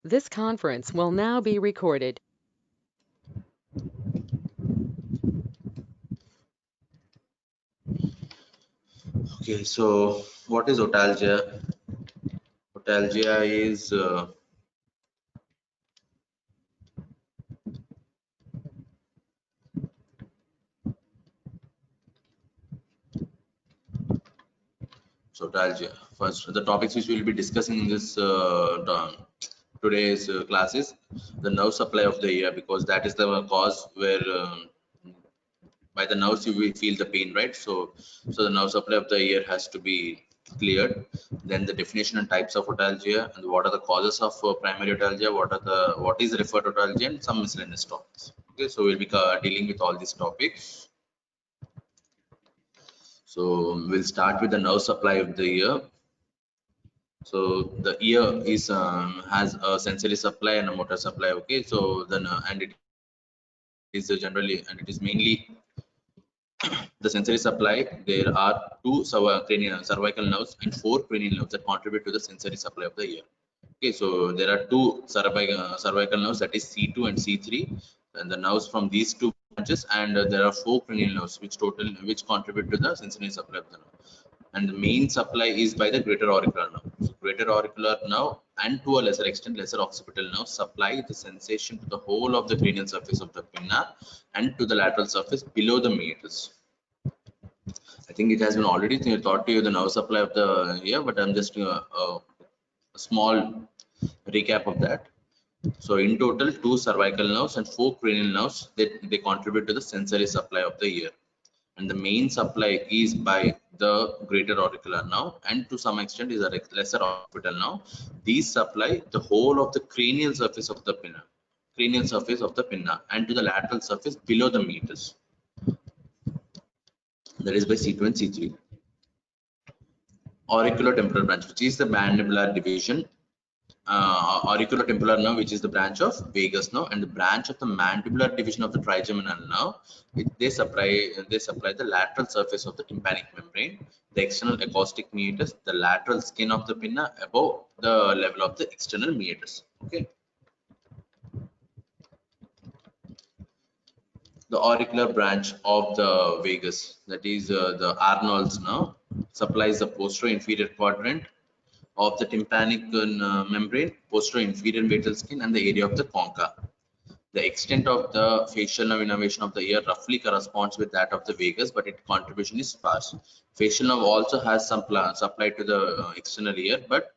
This conference will now be recorded. Okay, so what is otalgia? Otalgia is otalgia. First, the topics which we will be discussing in this today's class is the nerve supply of the ear, because that is the cause where by the nerves you will feel the pain, right? So the nerve supply of the ear has to be cleared. Then the definition and types of otalgia, and what are the causes of primary otalgia, what is referred otalgia, and some miscellaneous topics. Okay, so we'll be dealing with all these topics. So we'll start with the nerve supply of the ear. So the ear is has a sensory supply and a motor supply. Okay, so then and it is generally, and it is mainly the sensory supply. There are two cervical nerves and four cranial nerves that contribute to the sensory supply of the ear. Okay, so there are two cervical nerves, that is C2 and C3, and the nerves from these two branches, and there are four cranial nerves which contribute to the sensory supply of the nerve. And the main supply is by the greater auricular nerve. So greater auricular nerve, and to a lesser extent lesser occipital nerve, supply the sensation to the whole of the cranial surface of the pinna and to the lateral surface below the meatus. I think it has been already taught to you the nerve supply of the ear, but I'm just a small recap of that. So in total, two cervical nerves and four cranial nerves, they contribute to the sensory supply of the ear. And the main supply is by the greater auricular nerve, and to some extent is a lesser occipital nerve. These supply the whole of the cranial surface of the pinna and to the lateral surface below the meatus. That is by C2 and C3. Auriculotemporal branch, which is the mandibular division. Auriculotemporal nerve, which is the branch of vagus nerve, and the branch of the mandibular division of the trigeminal nerve. They supply the lateral surface of the tympanic membrane, the external acoustic meatus, the lateral skin of the pinna above the level of the external meatus. Okay. The auricular branch of the vagus, that is the Arnold's nerve, supplies the posterior inferior quadrant of the tympanic membrane, posterior inferior vagal skin, and the area of the concha. The extent of the facial nerve innervation of the ear roughly corresponds with that of the vagus, but its contribution is sparse. Facial nerve also has some supply to the external ear, but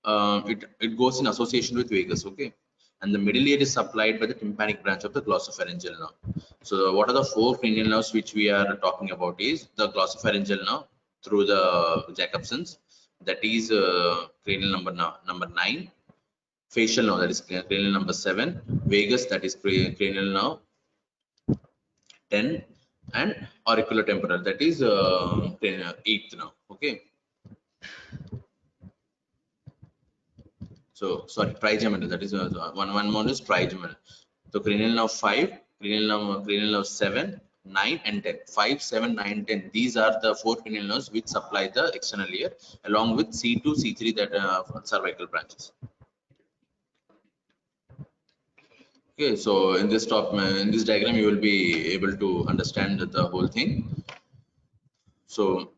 it goes in association with vagus. Okay. And the middle ear is supplied by the tympanic branch of the glossopharyngeal nerve. So what are the four cranial nerves which we are talking about is the glossopharyngeal nerve through the Jacobsons, that is cranial number 9, facial nerve, that is cranial number 7, vagus, that is cranial nerve 10, and auriculotemporal, that is 8th nerve. Okay. So sorry, trigeminal, that is one more is trigeminal. So cranial nerve 5, cranial nerve 7, 9 and 10. 5, 7, 9, 10. These are the four cranial nerves which supply the external ear, along with C2, C3, that cervical branches. Okay, so in this diagram, you will be able to understand the whole thing. So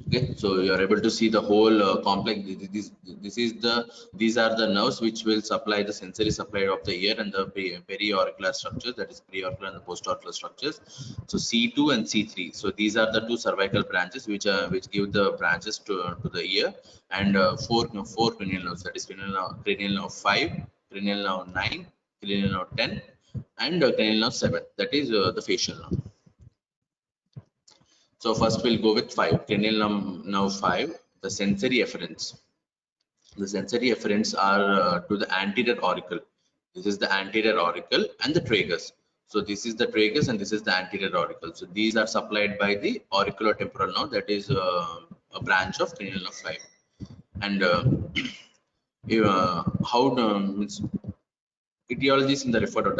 okay, so you are able to see the whole complex. These are the nerves which will supply the sensory supply of the ear and the periauricular structures, that is preauricular and the postauricular structures. So C2 and C3. So these are the two cervical branches which give the branches to the ear, and four cranial nerves, that is cranial nerve 5, cranial nerve 9, cranial nerve 10, and cranial nerve 7. That is the facial nerve. So first we'll go with 5, cranial nerve 5, the sensory efferents. The sensory efferents are to the anterior auricle. This is the anterior auricle and the tragus. So this is the tragus and this is the anterior auricle. So these are supplied by the auriculotemporal nerve, that is a branch of cranial nerve 5. And how means etiologies in the referred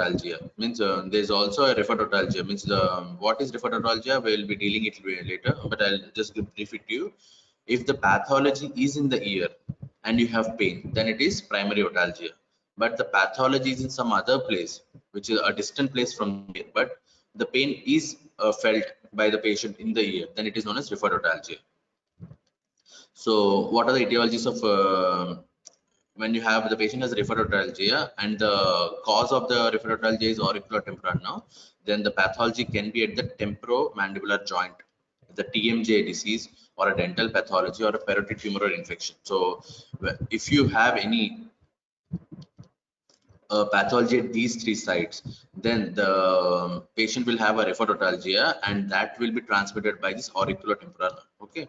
means there's also a referred means what is referred we'll be dealing it later, but I'll just brief it to you. If the pathology is in the ear and you have pain, then it is primary otalgia. But the pathology is in some other place, which is a distant place from the ear, but the pain is felt by the patient in the ear, then it is known as referred otalgia. So what are the etiologies of when you have the patient has referred otalgia and the cause of the referred otalgia is auriculotemporal now, then the pathology can be at the temporomandibular joint, the TMJ disease, or a dental pathology, or a parotid tumoral infection. So if you have any pathology at these three sites, then the patient will have a referred otalgia, and that will be transmitted by this auriculotemporal. Okay.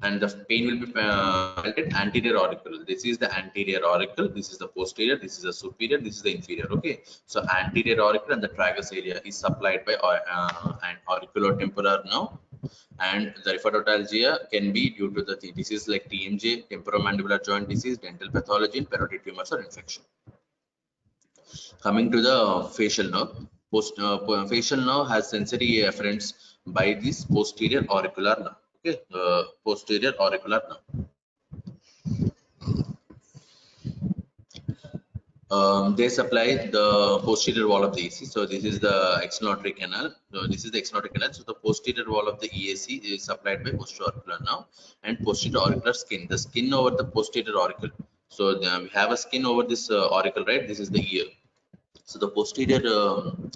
And the pain will be felt at anterior auricle. This is the anterior auricle, this is the posterior, this is the superior, this is the inferior. Okay, so anterior auricle and the tragus area is supplied by an auriculotemporal nerve, and the referred otalgia can be due to the disease like TMJ, temporomandibular joint disease, dental pathology, and parotid tumors or infection. Coming to the facial nerve, facial nerve has sensory afferents by this posterior auricular nerve. Okay, posterior auricular nerve. They supply the posterior wall of the EAC. So this is the external canal. So this is the external canal. So the posterior wall of the EAC is supplied by posterior auricular nerve and posterior auricular skin. The skin over the posterior auricle. So we have a skin over this auricle, right? This is the ear. So the posterior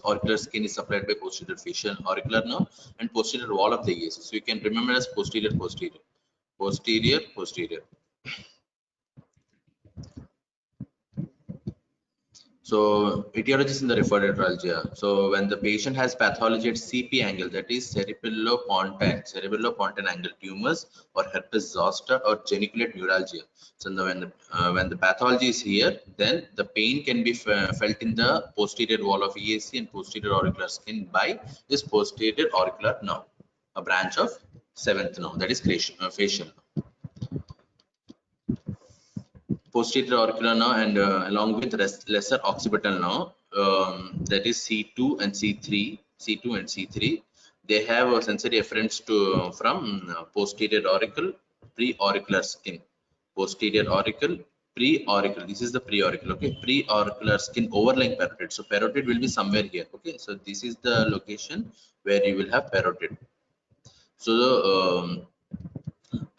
auricular skin is supplied by posterior facial auricular nerve and posterior wall of the EAC. So you can remember as posterior, posterior, posterior, posterior. So etiologies in the referred otalgia. So when the patient has pathology at CP angle, that is cerebellopontine angle tumors or herpes zoster or geniculate neuralgia. So when the pathology is here, then the pain can be felt in the posterior wall of EAC and posterior auricular skin by this posterior auricular nerve, a branch of seventh nerve, that is facial. Posterior auricular nerve and along with lesser occipital nerve, that is C2 and C3, they have a sensory afferents to from posterior auricle, pre-auricular skin, posterior auricle, pre-auricle. This is the pre-auricle. Okay, pre-auricular skin overlying parotid. So parotid will be somewhere here. Okay, so this is the location where you will have parotid. So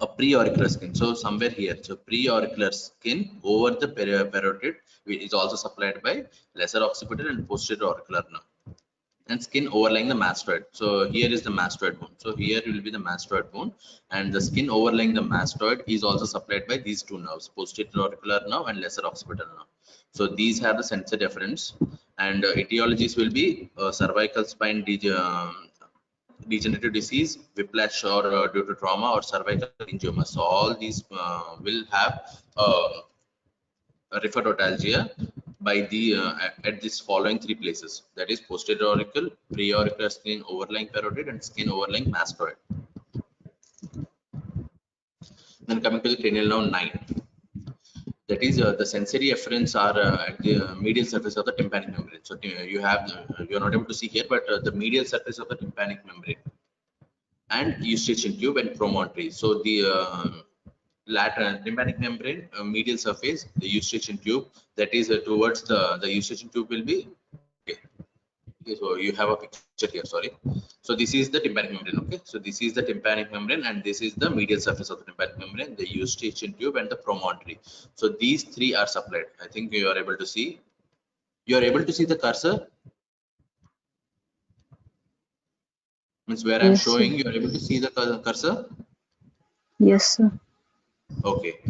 a pre-auricular skin, so somewhere here. So pre-auricular skin over the parotid is also supplied by lesser occipital and posterior auricular nerve, and skin overlying the mastoid. So here is the mastoid bone. So here will be the mastoid bone, and the skin overlying the mastoid is also supplied by these two nerves, posterior auricular nerve and lesser occipital nerve. So these have the sensory afferents, and etiologies will be cervical spine degenerative disease, whiplash, or due to trauma, or cervical angioma. So all these will have referred otalgia by the at this following three places, that is posterior auricle, pre-auricular skin overlying parotid, and skin overlying mastoid. Then coming to the cranial nerve 9. That is the sensory afferents are at the medial surface of the tympanic membrane. So you have you are not able to see here, but the medial surface of the tympanic membrane and eustachian tube and promontory. So the lateral tympanic membrane, medial surface, the eustachian tube, that is towards the eustachian tube will be okay. Okay, so you have a picture here, sorry. So this is the tympanic membrane. Okay, so this is the tympanic membrane, and this is the medial surface of the tympanic membrane, the eustachian tube and the promontory. So these three are supplied. I think you are able to see. You are able to see the cursor. Means where I'm showing, you are able to see the cursor. Yes, sir. Okay.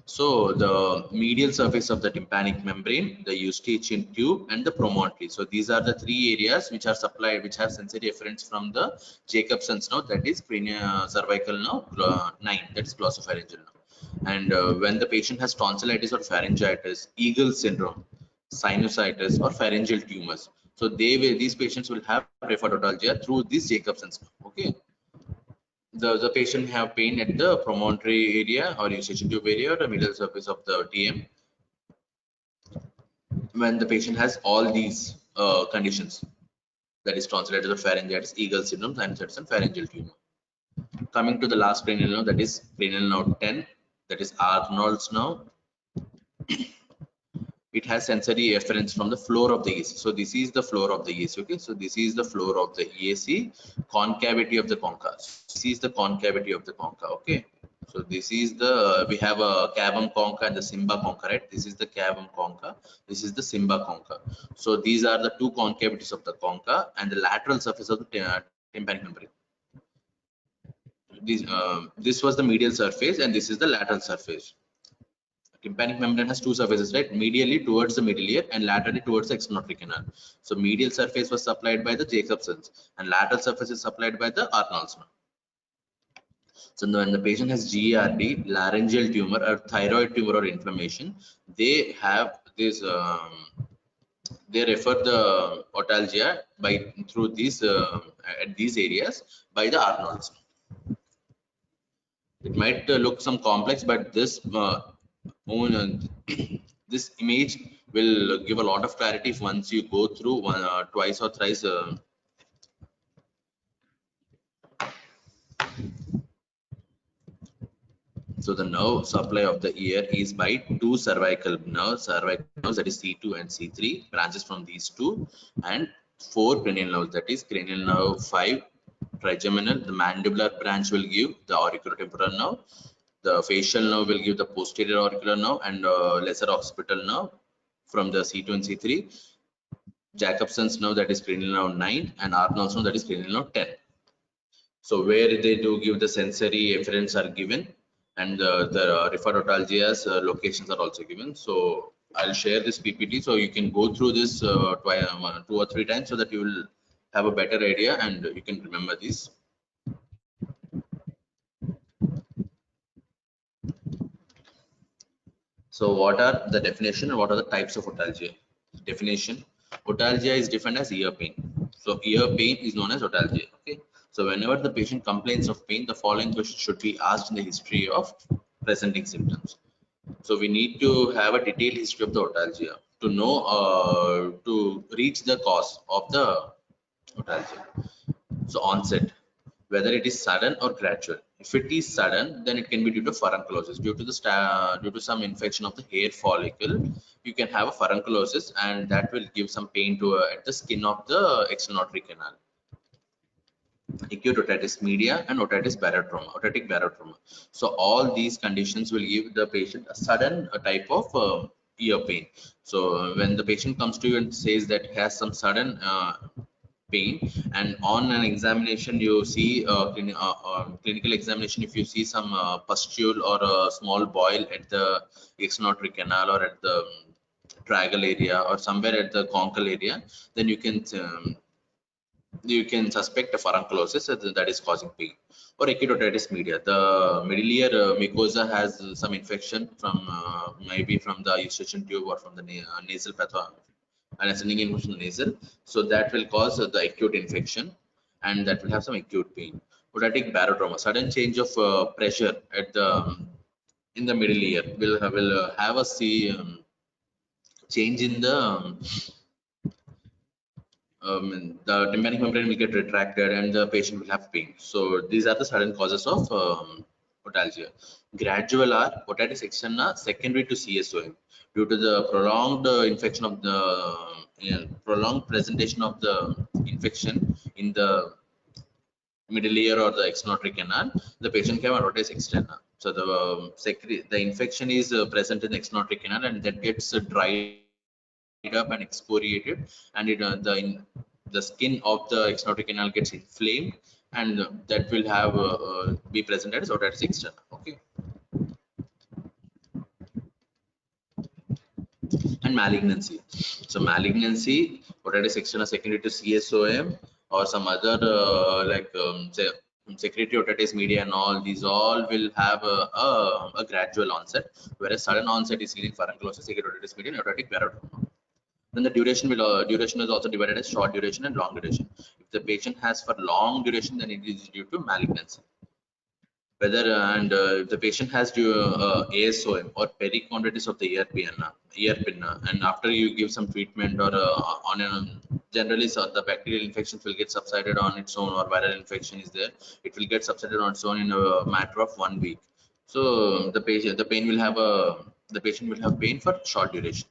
So the medial surface of the tympanic membrane, the eustachian tube, and the promontory. So these are the three areas which are supplied, which have sensory afferents from the Jacobson's nerve, that is cervical nerve 9, that is glossopharyngeal nerve. And when the patient has tonsillitis or pharyngitis, Eagle syndrome, sinusitis, or pharyngeal tumors, so these patients will have referred otalgia through this Jacobson's nerve. Okay. The patient have pain at the promontory area or eustachian tube area or the middle surface of the TM when the patient has all these conditions, that is tonsillitis or pharyngitis, Eagle syndrome, sinusitis, and pharyngeal tumor. Coming to the last cranial nerve, that is cranial nerve 10, that is Arnold's nerve. It has sensory efference from the floor of the EAC. So this is the floor of the EAC. Okay, so this is the floor of the EAC, concavity of the concha. This is the concavity of the concha. Okay, so this is the we have a cavum concha and the Simba concha, right? This is the cavum concha. This is the Simba concha. So these are the two concavities of the concha and the lateral surface of the tympanic membrane. This was the medial surface and this is the lateral surface. Tympanic membrane has two surfaces, right? Medially towards the middle ear and laterally towards the external canal. So medial surface was supplied by the Jacobson's and lateral surface is supplied by the Arnold's. So when the patient has GERD, laryngeal tumor or thyroid tumor or inflammation, they have this. They refer the otalgia by through these at these areas by the Arnold's. It might look some complex, but this this image will give a lot of clarity if once you go through twice or thrice. So the nerve supply of the ear is by two cervical nerves, that is C2 and C3, branches from these two, and four cranial nerves, that is cranial nerve 5, trigeminal. The mandibular branch will give the auriculotemporal nerve. The facial nerve will give the posterior auricular nerve and lesser occipital nerve from the C2 and C3. Jacobson's nerve, that is cranial nerve 9, and Arnold's nerve, that is cranial nerve 10. So where they do give the sensory efferents are given, and the referred otalgias locations are also given. So I'll share this PPT so you can go through this 2 or 3 times so that you will have a better idea and you can remember this. So what are the definition and what are the types of otalgia? Definition: otalgia is defined as ear pain. So ear pain is known as otalgia. Okay. So whenever the patient complains of pain, the following question should be asked in the history of presenting symptoms. So we need to have a detailed history of the otalgia to know to reach the cause of the otalgia. So onset, whether it is sudden or gradual. If it is sudden, then it can be due to furunculosis, due to some infection of the hair follicle. You can have a furunculosis, and that will give some pain to at the skin of the external canal. Acute otitis media and otitis barotrauma, otitic barotrauma. So all these conditions will give the patient a sudden type of ear pain. So when the patient comes to you and says that he has some sudden pain, and on an examination you see clinical examination, if you see some pustule or a small boil at the external canal or at the tragal area or somewhere at the conchal area, then you can suspect a furunculosis that is causing pain. Or acute otitis media, the middle ear mucosa has some infection from maybe from the eustachian tube or from the nasal pathogen, an ascending infection nasal. So that will cause the acute infection and that will have some acute pain. Otitic barotrauma, sudden change of pressure at the in the middle ear will have a change in the tympanic membrane will get retracted and the patient will have pain. So these are the sudden causes of otalgia. Gradual are otitis externa secondary to CSOM due to the prolonged infection of the prolonged presentation of the infection in the middle ear or the external canal. The patient can have otitis externa. So the infection is present in the external canal and that gets dried up and excoriated, and the skin of the external canal gets inflamed, and that will have be presented as otitis externa. Okay. And malignancy. So malignancy, otitis externa secondary to CSOM or some other say secretory otitis media and all, these all will have a gradual onset, whereas sudden onset is leading furunculosis, acute otitis media, and otitic barotrauma. Then the duration is also divided as short duration and long duration. If the patient has for long duration, then it is due to malignancy. whether if the patient has ASOM or perichondritis of the ear pin, and after you give some treatment or generally so the bacterial infections will get subsided on its own, or viral infection is there, it will get subsided on its own in a matter of 1 week. So the patient will have pain for short duration.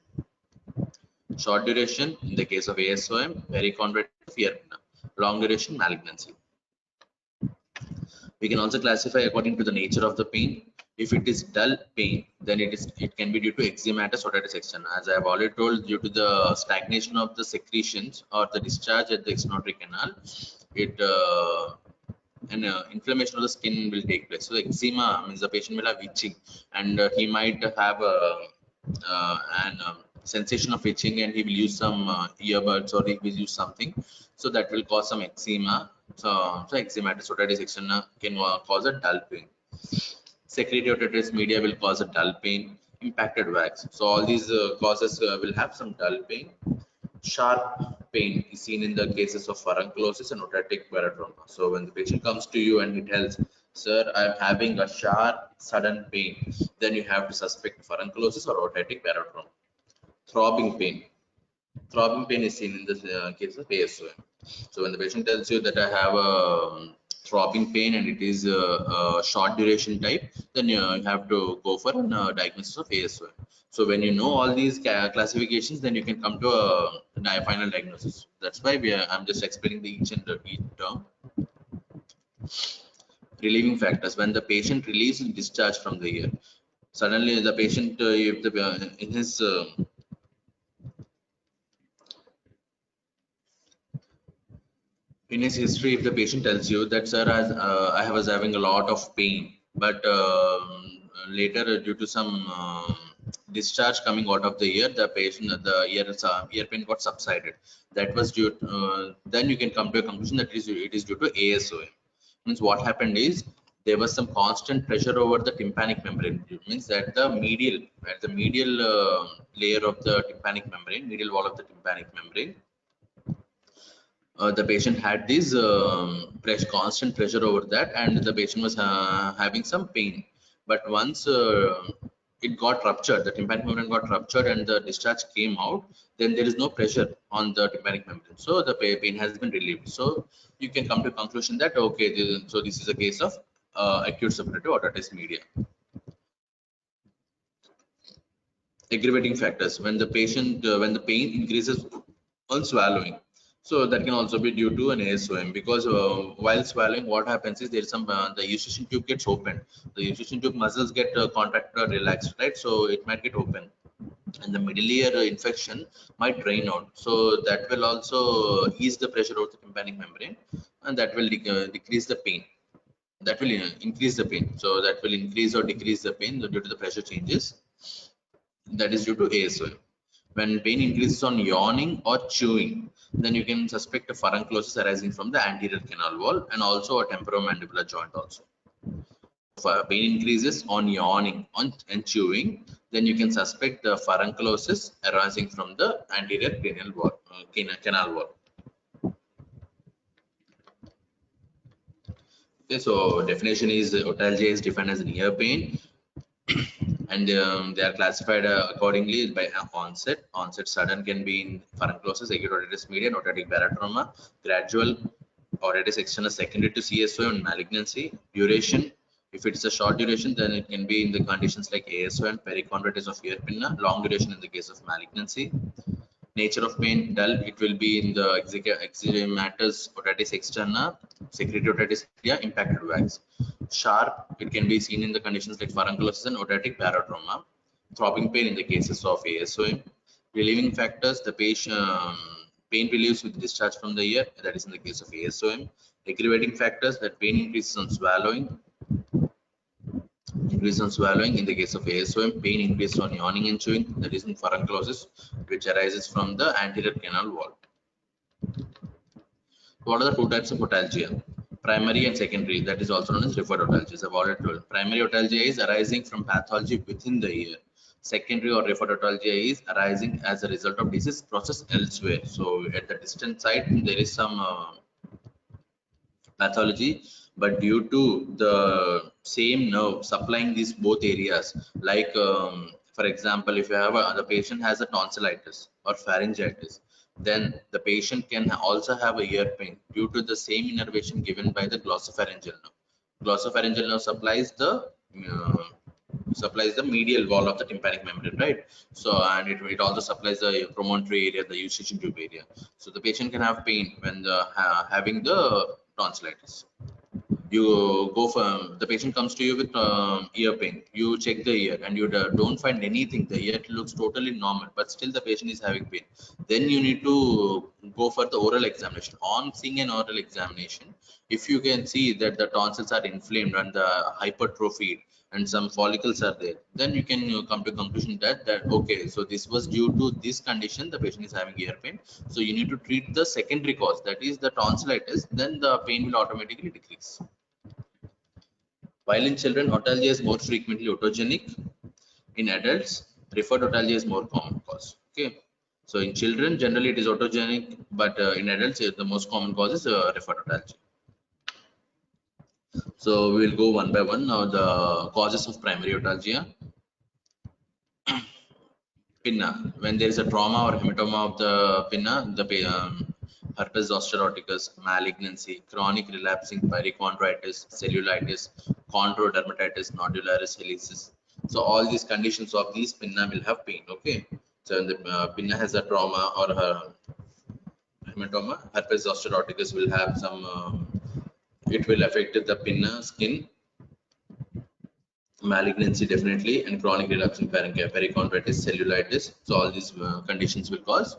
Short duration in the case of ASOM, perichondritis of ear pin. Long duration, malignancy. We can also classify according to the nature of the pain. If it is dull pain, then it can be due to eczematous otitis externa. As I have already told, due to the stagnation of the secretions or the discharge at the exnotory canal, inflammation of the skin will take place. So eczema means the patient will have itching, and he might have an sensation of itching, and he will use some earbuds, or he will use something, so that will cause some eczema. So eczematous otitis externa can cause a dull pain. Secretory otitis media will cause a dull pain. Impacted wax. So all these causes will have some dull pain. Sharp pain is seen in the cases of furunclosis and otitic barotrauma. So when the patient comes to you and he tells, "Sir, I'm having a sharp, sudden pain," then you have to suspect furunclosis or otitic barotrauma. Throbbing pain. Throbbing pain is seen in the case of ASOM. So when the patient tells you that I have a throbbing pain and it is a short duration type, then you have to go for a diagnosis of ASOM. So when you know all these classifications, then you can come to a final diagnosis. That's why I'm just explaining each term. Relieving factors. When the patient relieves discharge from the ear, suddenly the patient, in his history, if the patient tells you that, "Sir, I was having a lot of pain, but later due to some discharge coming out of the ear, the ear pain got subsided," that was due then you can come to a conclusion that it is due to ASOM. Means what happened is there was some constant pressure over the tympanic membrane. It means that the medial layer of the tympanic membrane, medial wall of the tympanic membrane, the patient had this constant pressure over that, and the patient was having some pain. But once it got ruptured, the tympanic membrane got ruptured and the discharge came out, then there is no pressure on the tympanic membrane, so the pain has been relieved. So you can come to a conclusion that, okay, so this is a case of acute suppurative otitis media. Aggravating factors. When the pain increases on swallowing, so that can also be due to an ASOM, because while swallowing, what happens is there is some the eustachian tube gets opened. The eustachian tube muscles get contracted or relaxed, right? So it might get open, and the middle ear infection might drain out. So that will also ease the pressure of the tympanic membrane, and that will decrease the pain. That will increase the pain. So that will increase or decrease the pain due to the pressure changes. That is due to ASOM. When pain increases on yawning or chewing, then you can suspect a furunclosis arising from the anterior canal wall and also a temporomandibular joint also. If pain increases on yawning and chewing, then you can suspect the furunclosis arising from the anterior canal wall. Okay, so definition is otalgia is defined as an ear pain, and they are classified accordingly by onset. Onset sudden can be in furunclosis, acute otitis media, otitic barotrauma. Gradual otitis externa secondary to CSO and malignancy. Duration, if it's a short duration, then it can be in the conditions like ASO and perichondritis of ear pinna. Long duration in the case of malignancy. Nature of pain, dull, it will be in the eczematous otitis externa, secretory otitis media, impacted wax. Sharp, it can be seen in the conditions like furunclosis and otitic barotrauma. Throbbing pain in the cases of ASOM. Relieving factors, the patient pain relieves with discharge from the ear, that is in the case of ASOM. Aggravating factors, that pain increases on swallowing. Increase on swallowing in the case of ASOM. Pain increases on yawning and chewing, that is in furunclosis, which arises from the anterior canal wall. What are the two types of otalgia? Primary and secondary, that is also known as referred otalgia. I've already told. Primary otalgia is arising from pathology within the ear. Secondary or referred otalgia is arising as a result of disease process elsewhere. So at the distant site, there is some pathology, but due to the same nerve supplying these both areas, like for example, if you have the patient has a tonsillitis or pharyngitis, then the patient can also have a ear pain due to the same innervation given by the glossopharyngeal nerve. Glossopharyngeal nerve uh, supplies the medial wall of the tympanic membrane, right? So, and it also supplies the promontory area, the eustachian tube area. So the patient can have pain when having the tonsillitis. You go for the patient comes to you with ear pain. You check the ear and you don't find anything. The ear looks totally normal, but still the patient is having pain. Then you need to go for the oral examination. On seeing an oral examination, if you can see that the tonsils are inflamed and the hypertrophied and some follicles are there, then you can come to conclusion that okay, so this was due to this condition, the patient is having ear pain. So you need to treat the secondary cause, that is the tonsillitis. Then the pain will automatically decrease. While in children, otalgia is more frequently otogenic. In adults, referred otalgia is more common cause. Okay, so in children, generally it is otogenic, but in adults, the most common cause is referred otalgia. So we will go one by one. Now the causes of primary otalgia. Pinna. When there is a trauma or hematoma of the pinna, the herpes zoster oticus, malignancy, chronic relapsing perichondritis, cellulitis, chondrodermatitis, nodularis helictis. So all these conditions of these pinna will have pain. Okay. So when the pinna has a trauma or a hematoma, herpes zoster oticus will have some. It will affect the pinna skin. Malignancy definitely, and chronic relapsing perichondritis, cellulitis. So all these conditions will cause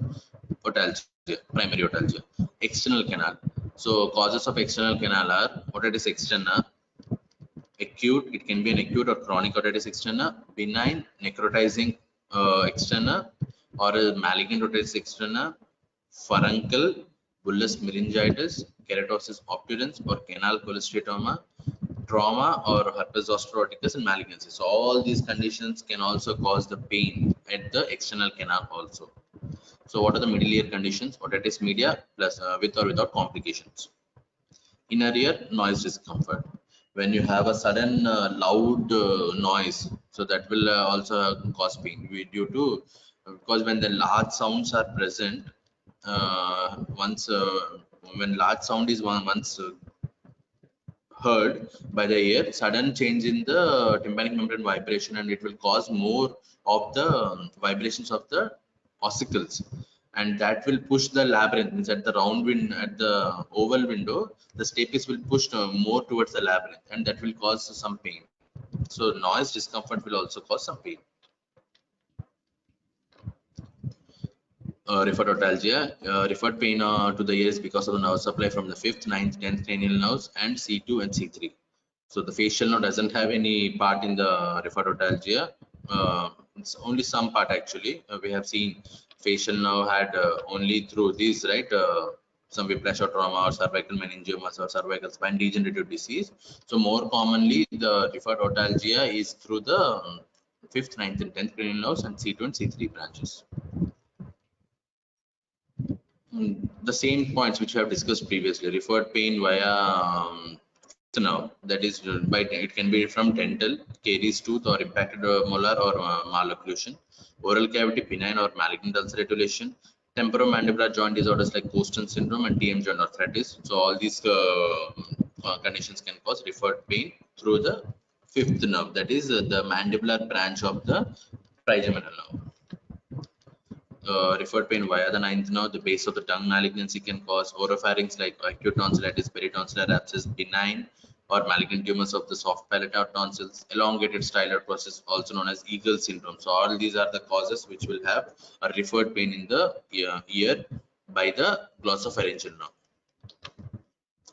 otalgia, primary otalgia. External canal. So causes of external canal are otitis externa, acute. It can be an acute or chronic otitis externa, benign necrotizing externa, or a malignant otitis externa, furuncle, bullous meningitis, keratosis obturans, or canal cholesteatoma, trauma or herpes zoster oticus, and malignancy. So all these conditions can also cause the pain at the external canal also. So what are the middle ear conditions? Otitis media plus with or without complications. Inner ear, noise discomfort. When you have a sudden loud noise, so that will also cause pain due to because when the large sounds are present, once when large sound is once heard by the ear, sudden change in the tympanic membrane vibration, and it will cause more of the vibrations of the ossicles, and that will push the labyrinth. Means at the round wind, at the oval window, the stapes will push more towards the labyrinth, and that will cause some pain. So noise discomfort will also cause some pain. Referred otalgia. Referred pain to the ear is because of the nerve supply from the 5th, 9th, 10th cranial nerves and C2 and C3. So the facial nerve doesn't have any part in the referred otalgia. It's only some part actually. We have seen facial nerve had only through these, right? Some whiplash or trauma or cervical meningiomas or cervical spine degenerative disease. So more commonly, the referred otalgia is through the 5th, 9th, and 10th cranial nerves and C2 and C3 branches. The same points which we have discussed previously. Referred pain via nerve, that is by it can be from dental, caries tooth, or impacted molar or malocclusion. Oral cavity, benign or malignant ulcerative lesion. Temporomandibular joint disorders like Coaston syndrome and TM joint arthritis. So all these conditions can cause referred pain through the 5th nerve, that is the mandibular branch of the trigeminal nerve. Referred pain via the 9th nerve, the base of the tongue. Malignancy can cause oropharynx like acute tonsillitis, peritonsillar abscess, benign or malignant tumors of the soft palate or tonsils, elongated styloid process, also known as Eagle syndrome. So all these are the causes which will have a referred pain in the ear by the glossopharyngeal nerve.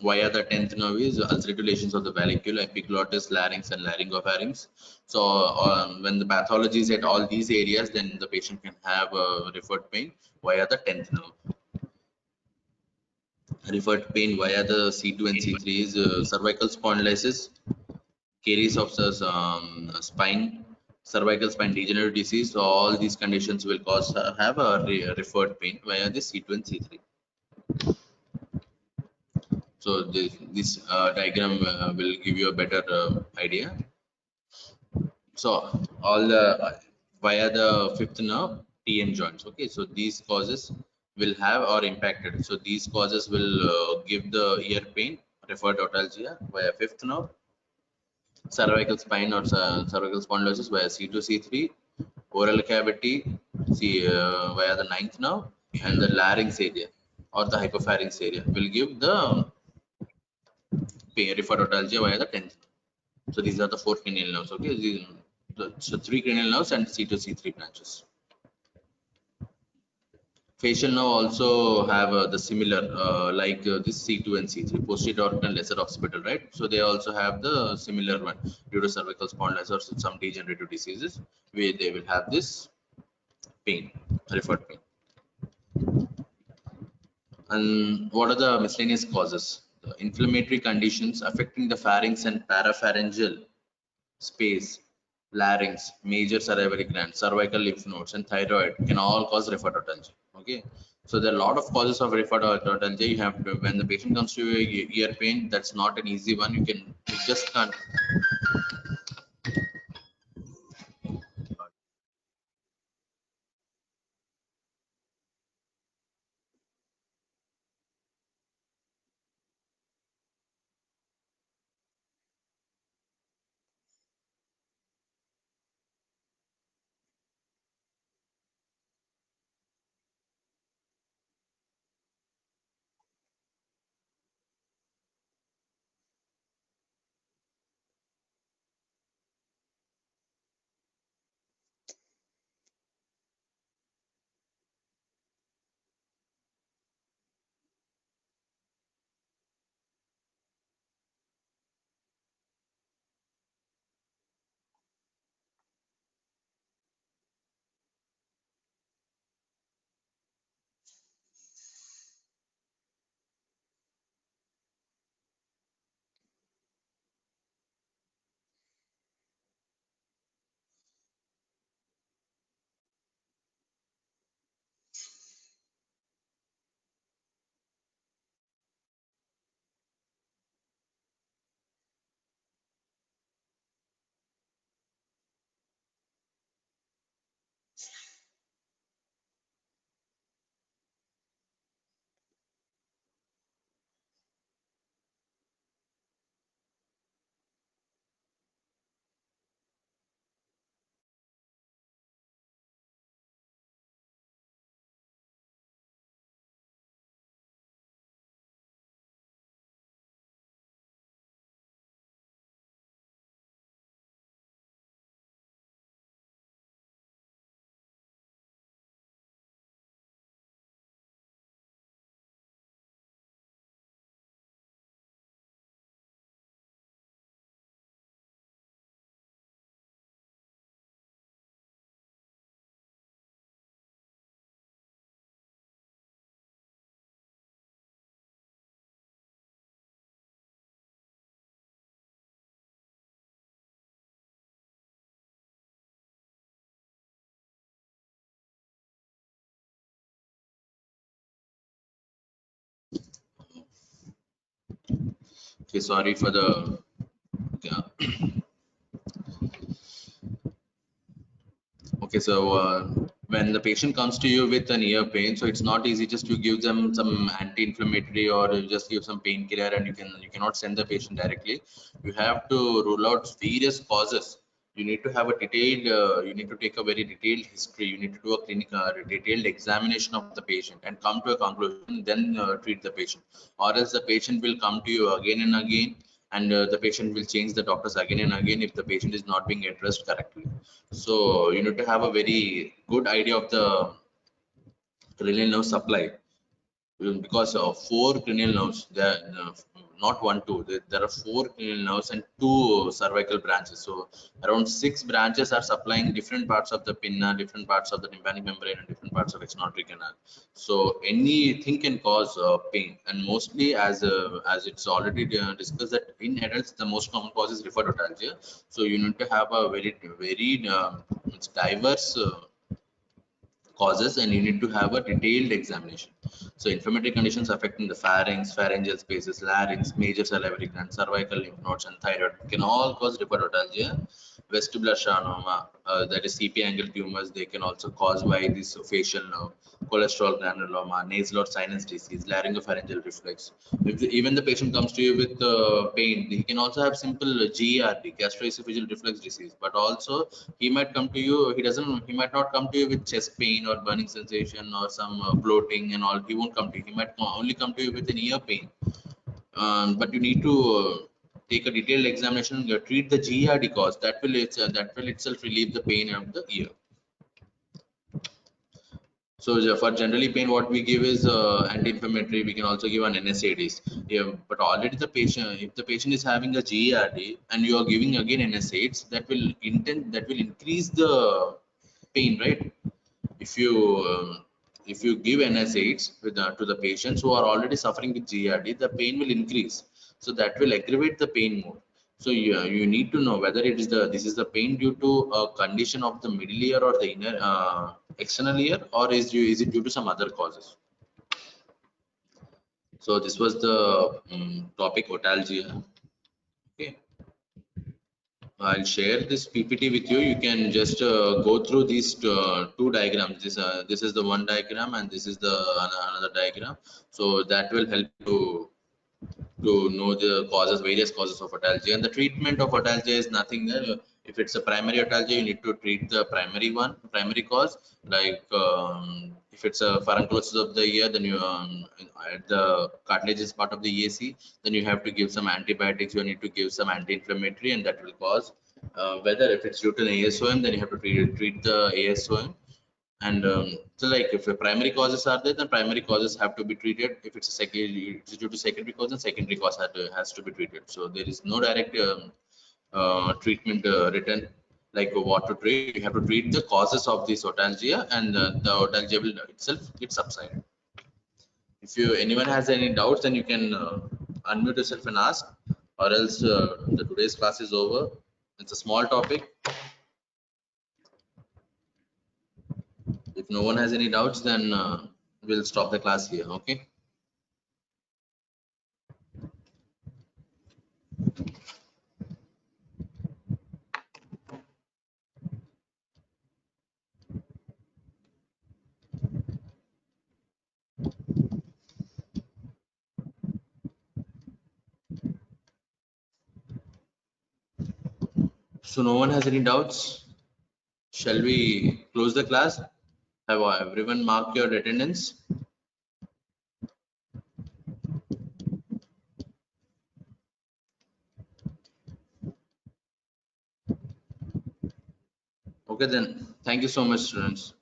Via the 10th nerve is ulcerative lesions of the vallecula, epiglottis, larynx, and laryngopharynx. So when the pathology is at all these areas, then the patient can have referred pain via the 10th nerve. Referred pain via the C2 and C3 is cervical spondylosis, caries of the spine, cervical spine degenerative disease. So all these conditions will cause have a referred pain via the C2 and C3. So this diagram will give you a better idea. So all the via the fifth nerve TN joints. Okay, so these causes will have or impacted. So these causes will give the ear pain, referred otalgia via fifth nerve, cervical spine or cervical spondylosis via C2 C3, oral cavity via the ninth nerve, and the larynx area or the hypopharynx area will give the pain, referred otalgia via the 10th. So these are the four cranial nerves. Okay, so three cranial nerves and C2 C3 branches. Facial nerve also have the similar like this C2 and C3, posterior orbital and lesser occipital, right? So they also have the similar one due to cervical spondylitis or some degenerative diseases where they will have this pain, referred pain. And what are the miscellaneous causes? The inflammatory conditions affecting the pharynx and parapharyngeal space, larynx, major salivary gland, cervical lymph nodes, and thyroid can all cause refertotalgia. Okay, so there are a lot of causes of refertotalgia. You have to, when the patient comes to you ear pain, that's not an easy one. You just can't. Okay, sorry for the. Yeah. Okay, so when the patient comes to you with an ear pain, so it's not easy just to give them some anti-inflammatory or you just give some painkiller and you cannot send the patient directly. You have to rule out various causes. You need to have a detailed, you need to take a very detailed history. You need to do a clinical, detailed examination of the patient and come to a conclusion, then treat the patient. Or else the patient will come to you again and again, and the patient will change the doctors again and again if the patient is not being addressed correctly. So you need to have a very good idea of the cranial nerve supply because of four cranial nerves. There, not one, two. There are four cranial nerves and two cervical branches. So around six branches are supplying different parts of the pinna, different parts of the tympanic membrane, and different parts of exonotic canal. So anything can cause pain, and mostly as it's already discussed that in adults the most common cause is referred otalgia. So you need to have a very it's diverse causes, and you need to have a detailed examination. So inflammatory conditions affecting the pharynx, pharyngeal spaces, larynx, major salivary glands, cervical lymph nodes, and thyroid can all cause rheumatologia. Vestibular schwannoma, that is CP angle tumors, they can also cause by this facial nerve, cholesterol granuloma, nasal or sinus disease, laryngopharyngeal reflux. Even the patient comes to you with pain, he can also have simple GERD, gastroesophageal reflux disease, but also he might come to you, he might not come to you with chest pain or burning sensation or some bloating and all. He won't come to you. He might only come to you with an ear pain. But you need to take a detailed examination, treat the GERD cause. That will itself relieve the pain of the ear. So for generally pain, what we give is anti-inflammatory. We can also give an NSAIDs. Yeah, but already the patient, if the patient is having a GERD and you are giving again NSAIDs, that will increase the pain, right? If you give NSAIDs to the patients who are already suffering with GERD, the pain will increase. So that will aggravate the pain more. So you need to know whether this is the pain due to a condition of the middle ear or the inner external ear, or is it due to some other causes. So this was the topic otalgia. Okay. I'll share this PPT with you. You can just go through these two diagrams. This is the one diagram and this is the another diagram. So that will help you to know the causes, various causes of otalgia. And the treatment of otalgia is nothing. If it's a primary otalgia, you need to treat the primary cause. Like if it's a furunclosis of the ear, then you the cartilage is part of the EAC. Then you have to give some antibiotics. You need to give some anti-inflammatory, and that will cause. Whether if it's due to an ASOM, then you have to treat the ASOM. And so like if the primary causes are there, then primary causes have to be treated. If it's a it's due to secondary cause, then secondary cause has to be treated. So there is no direct treatment written like what to treat. You have to treat the causes of this otalgia, and the otalgia will itself get subsided. If anyone has any doubts, then you can unmute yourself and ask, or else the today's class is over. It's a small topic. If no one has any doubts, then we'll stop the class here. Okay. So no one has any doubts. Shall we close the class? Have everyone marked your attendance? Okay then. Thank you so much, students.